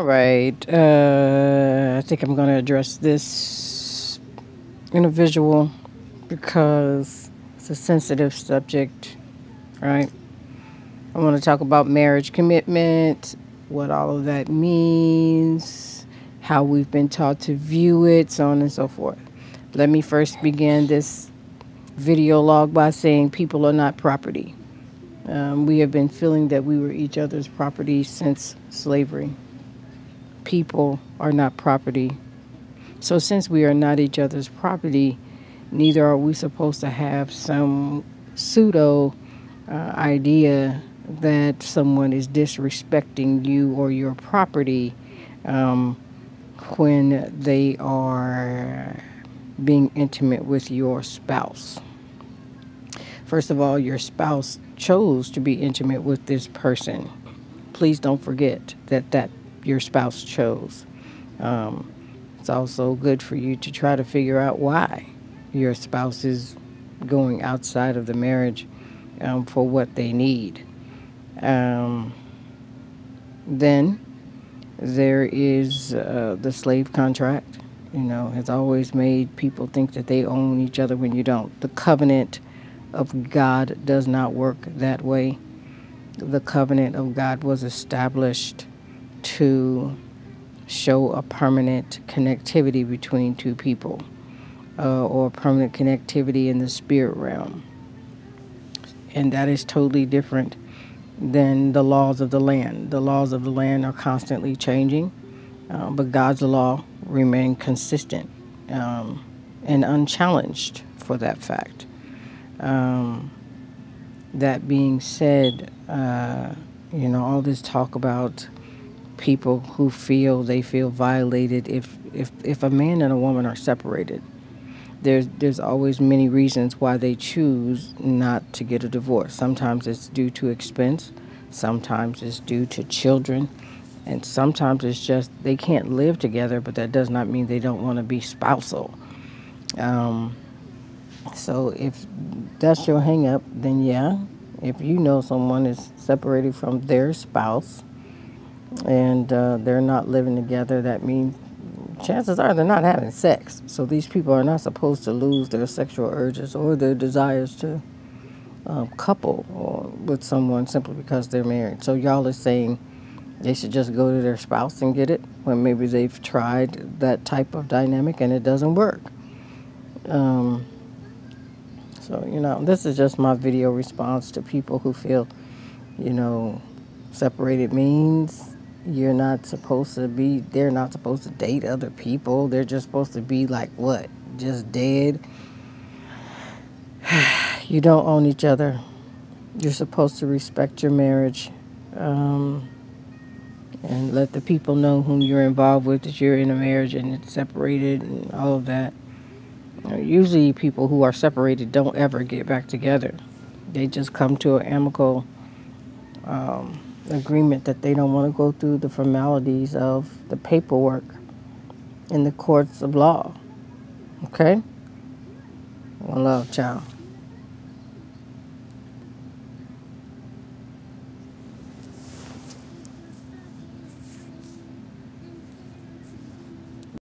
All right. I think I'm going to address this in a visual because it's a sensitive subject, right? I want to talk about marriage commitment, what all of that means, how we've been taught to view it, so on and so forth. Let me first begin this video log by saying people are not property. We have been feeling that we were each other's property since slavery. People are not property. So since we are not each other's property, neither are we supposed to have some pseudo idea that someone is disrespecting you or your property when they are being intimate with your spouse. First of all, your spouse chose to be intimate with this person. Please don't forget that your spouse chose. It's also good for you to try to figure out why your spouse is going outside of the marriage for what they need. Then there is the slave contract. Has always made people think that they own each other when you don't. The covenant of God does not work that way. The covenant of God was established to show a permanent connectivity between two people, or permanent connectivity in the spirit realm. And that is totally different than the laws of the land. The laws of the land are constantly changing, but God's law remain consistent and unchallenged for that fact. That being said, all this talk about people who they feel violated if a man and a woman are separated. There's always many reasons why they choose not to get a divorce. Sometimes it's due to expense, sometimes it's due to children, and sometimes it's just they can't live together, but that does not mean they don't want to be spousal. So if that's your hang up, then yeah, if you know someone is separated from their spouse and they're not living together, that means chances are they're not having sex. So these people are not supposed to lose their sexual urges or their desires to couple with someone simply because they're married. So y'all are saying they should just go to their spouse and get it when maybe they've tried that type of dynamic and it doesn't work. So, this is just my video response to people who feel, separated means they're not supposed to date other people. They're just supposed to be like what? Just dead? You don't own each other. You're supposed to respect your marriage and let the people know whom you're involved with that you're in a marriage and it's separated and all of that. Usually people who are separated don't ever get back together. They just come to an amicable agreement that they don't want to go through the formalities of the paperwork in the courts of law. Okay? One love, ciao.